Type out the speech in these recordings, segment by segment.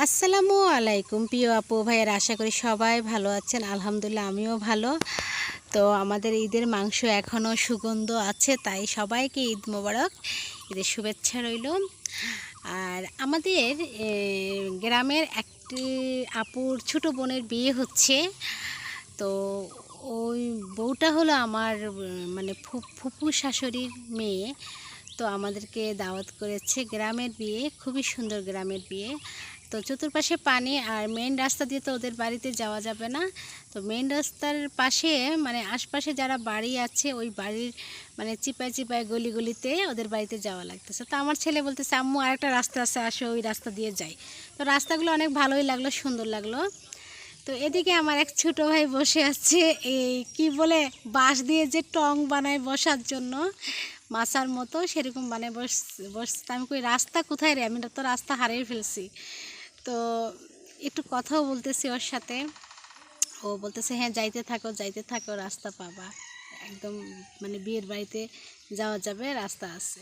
আসসালামু আলাইকুম প্রিয় আপু ভাইয়ের, আশা করি সবাই ভালো আছেন। আলহামদুলিল্লাহ আমিও ভালো। তো আমাদের ঈদের মাংস এখনও সুগন্ধ আছে, তাই সবাইকে ঈদ মোবারক, ঈদের শুভেচ্ছা রইল। আর আমাদের গ্রামের একটি আপুর ছোট বোনের বিয়ে হচ্ছে। তো ওই বউটা হলো আমার মানে ফুপু শাশুড়ির মেয়ে। তো আমাদেরকে দাওয়াত করেছে, গ্রামের বিয়ে, খুবই সুন্দর গ্রামের বিয়ে। তো চতুর্পাশে পানি, আর মেইন রাস্তা দিয়ে তো ওদের বাড়িতে যাওয়া যাবে না। তো মেইন রাস্তার পাশে মানে আশপাশে যারা বাড়ি আছে ওই বাড়ির মানে চিপায় চিপায় গলি গলিতে ওদের বাড়িতে যাওয়া লাগতেছে। তো আমার ছেলে বলতেছে, আম্মু আরেকটা রাস্তা আছে, আসো ওই রাস্তা দিয়ে যাই। তো রাস্তাগুলো অনেক ভালোই লাগলো, সুন্দর লাগলো। তো এদিকে আমার এক ছোট ভাই বসে আছে, এই কি বলে বাঁশ দিয়ে যে টং বানায় বসার জন্য, মাছার মতো সেরকম বানায় বসতে। আমি কই রাস্তা কোথায় রে, আমি তো রাস্তা হারিয়ে ফেলছি। তো একটু কথাও বলতেছি ওর সাথে। ও বলতেছে, হ্যাঁ যাইতে থাকো রাস্তা পাবা, একদম মানে বিয়ের বাড়িতে যাওয়া যাবে, রাস্তা আছে।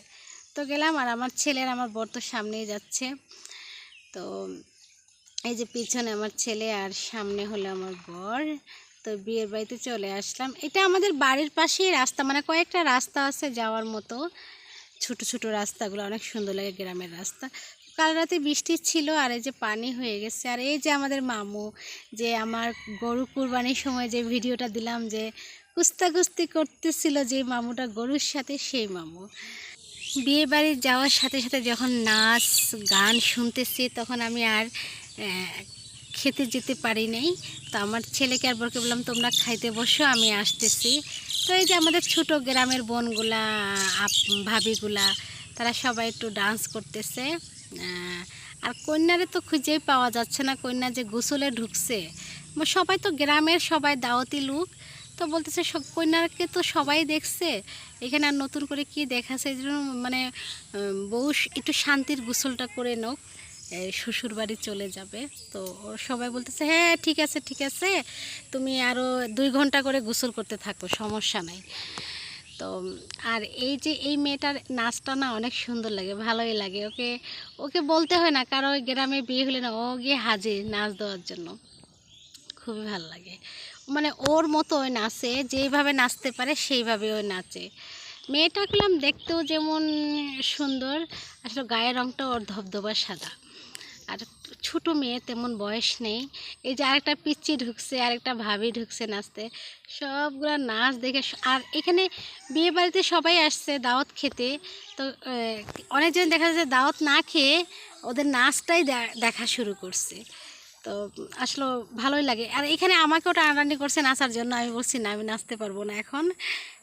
তো গেলাম, আর আমার ছেলের আমার বর তো সামনেই যাচ্ছে। তো এই যে পিছনে আমার ছেলে আর সামনে হলো আমার বর। তো বিয়ের বাড়িতে চলে আসলাম। এটা আমাদের বাড়ির পাশেই রাস্তা, মানে কয়েকটা রাস্তা আছে যাওয়ার মতো, ছোট ছোট রাস্তাগুলো অনেক সুন্দর লাগে, গ্রামের রাস্তা। কাল রাতে বৃষ্টি ছিল, আর এই যে পানি হয়ে গেছে। আর এই যে আমাদের মামু, যে আমার গরু কুরবানির সময় যে ভিডিওটা দিলাম, যে কুস্তাকুস্তি করতেছিল যে মামুটা গরুর সাথে, সেই মামু। বিয়ে বাড়ি যাওয়ার সাথে সাথে যখন নাচ গান শুনতেছি, তখন আমি আর খেতে যেতে পারি নাই। তো আমার ছেলেকে আর বরকে বললাম, তোমরা খাইতে বসো, আমি আসতেছি। তো এই যে আমাদের ছোট গ্রামের বোনগুলা, ভাবিগুলা, তারা সবাই একটু ডান্স করতেছে। আর কন্যারে তো খুঁজেই পাওয়া যাচ্ছে না, কন্যা যে গোসলে ঢুকছে। সবাই তো গ্রামের সবাই দাওয়াতি লোক, তো বলতেছে সব কন্যাকে তো সবাই দেখছে, এখানে আর নতুন করে কি দেখাচ্ছে, এই জন্য মানে বউ একটু শান্তির গোসলটা করে নোক, শ্বশুর বাড়ি চলে যাবে। তো ওর সবাই বলতেছে, হ্যাঁ ঠিক আছে ঠিক আছে, তুমি আরও 2 ঘন্টা করে গোসল করতে থাকো, সমস্যা নাই। তো আর এই যে এই মেয়েটার নাচটা না অনেক সুন্দর লাগে, ভালোই লাগে। ওকে ওকে বলতে হয় না, কারো গ্রামে বিয়ে হলে না ও গিয়ে হাজির নাচ দেওয়ার জন্য, খুবই ভালো লাগে। মানে ওর মতো ওই নাচে, যেইভাবে নাচতে পারে সেইভাবে ওই নাচে। মেয়েটা গেলাম দেখতেও যেমন সুন্দর, আসলে গায়ের রঙটা ওর ধবধবা সাদা। আর ছোট মেয়ে, তেমন বয়স নেই। এই যে আরেকটা পিচ্চি ঢুকছে, আরেকটা ভাবি ঢুকছে নাচতে, সবগুলো নাচ দেখে। আর এখানে বিয়ে বাড়িতে সবাই আসছে দাওয়াত খেতে। তো অনেকজন দেখা যাচ্ছে দাওয়াত না খেয়ে ওদের নাচটাই দেখা শুরু করছে। তো আসলে ভালোই লাগে। আর এখানে আমাকেও টানাটানি করছে নাচার জন্য, আমি বলছি না, আমি নাচতে পারবো না এখন,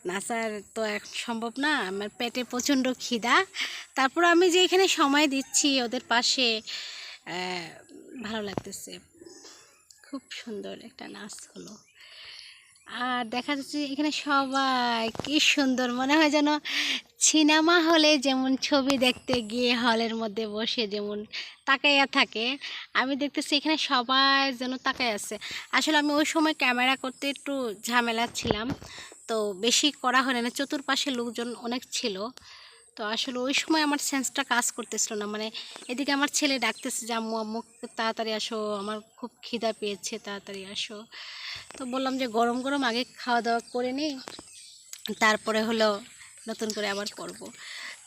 নাচার তো এখন সম্ভব না, আমার পেটে প্রচণ্ড খিদা। তারপর আমি যে এখানে সময় দিচ্ছি ওদের পাশে, ভালো লাগতেছে। খুব সুন্দর একটা নাচ হলো। আর দেখা যাচ্ছে এখানে সবাই কি সুন্দর, মনে হয় যেন সিনেমা হলে যেমন ছবি দেখতে গিয়ে হলের মধ্যে বসে যেমন তাকাইয়া থাকে, আমি দেখতেছি এখানে সবাই যেন তাকাই আছে। আসলে আমি ওই সময় ক্যামেরা করতে একটু ঝামেলা ছিলাম, তো বেশি করা হয় না, চতুর্পাশে লোকজন অনেক ছিল। তো আসলে ওই সময় আমার সেন্সটা কাজ করতেছিল না, মানে এদিকে আমার ছেলে ডাকতেছে যে আম্মু আম্মু তাড়াতাড়ি আসো, আমার খুব খিদা পেয়েছে, তাড়াতাড়ি আসো। তো বললাম যে গরম গরম আগে খাওয়া দাওয়া করে নিই, তারপরে হলো নতুন করে আবার করব।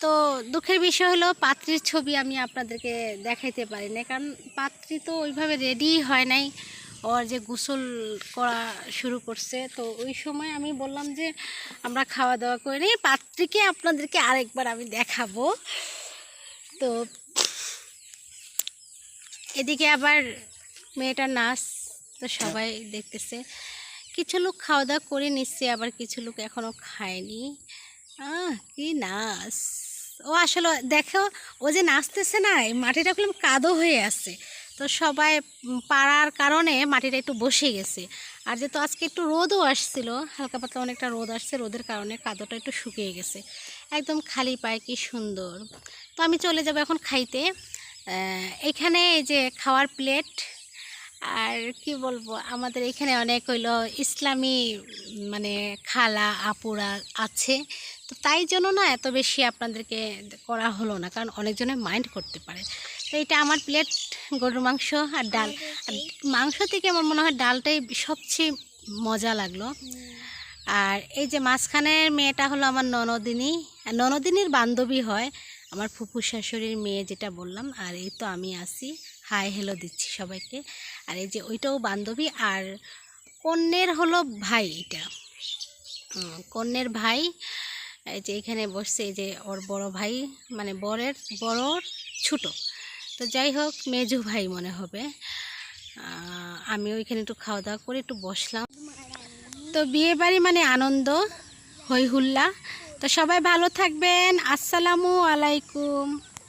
তো দুঃখের বিষয় হলো পাত্রীর ছবি আমি আপনাদেরকে দেখাইতে পারি না, কারণ পাত্রী তো ওইভাবে রেডি হয় নাই, ওর যে গোসল করা শুরু করছে। তো ওই সময় আমি বললাম যে আমরা খাওয়া দাওয়া করে নিই, পাত্রীকে আপনাদেরকে আরেকবার আমি দেখাবো। তো এদিকে আবার মেয়েটার নাচ তো সবাই দেখতেছে, কিছু লোক খাওয়া দাওয়া করে নিচ্ছে, আবার কিছু লোক এখনও খায়নি। কি নাচ! ও আসলে দেখো, ও যে নাচতেছে না, এই মাটিটা খুব কাদো হয়ে আছে। তো সবাই পাড়ার কারণে মাটিটা একটু বসে গেছে। আর যেহেতু আজকে একটু রোদও আসছিল, হালকা পাতলা অনেকটা রোদ আসছে, রোদের কারণে কাদোটা একটু শুকিয়ে গেছে, একদম খালি পায়ে, কি সুন্দর। তো আমি চলে যাব এখন খাইতে। এখানে এই যে খাওয়ার প্লেট, আর কি বলবো, আমাদের এখানে অনেক হইলো ইসলামী মানে খালা আপুরা আছে। তো তাই জন্য না এত বেশি আপনাদেরকে করা হলো না, কারণ অনেকজনে মাইন্ড করতে পারে। তো এটা আমার প্লেট গরুর মাংস আর ডাল। আর মাংস থেকে আমার মনে হয় ডালটাই সবচেয়ে মজা লাগলো। আর এই যে মাঝখানের মেয়েটা হলো আমার ননদিনী, ননদিনীর বান্ধবী হয়, আমার ফুফু শাশুড়ির মেয়ে যেটা বললাম। আর এই তো আমি আছি, হাই হ্যালো দিচ্ছি সবাইকে। আর এই যে ওইটাও বান্ধবী। আর কন্যের হলো ভাই, এটা কন্যের ভাই এই যে এখানে বসছে, এই যে ওর বড় ভাই, মানে বড়র ছোট। তো যাই হোক মেজো ভাই মনে হবে। আমিও এখানে একটু খাওয়া দাওয়া করে একটু বসলাম। তো বিয়ে বাড়ি মানে আনন্দ, হই হুল্লা। তো সবাই ভালো থাকবেন, আসসালামু আলাইকুম।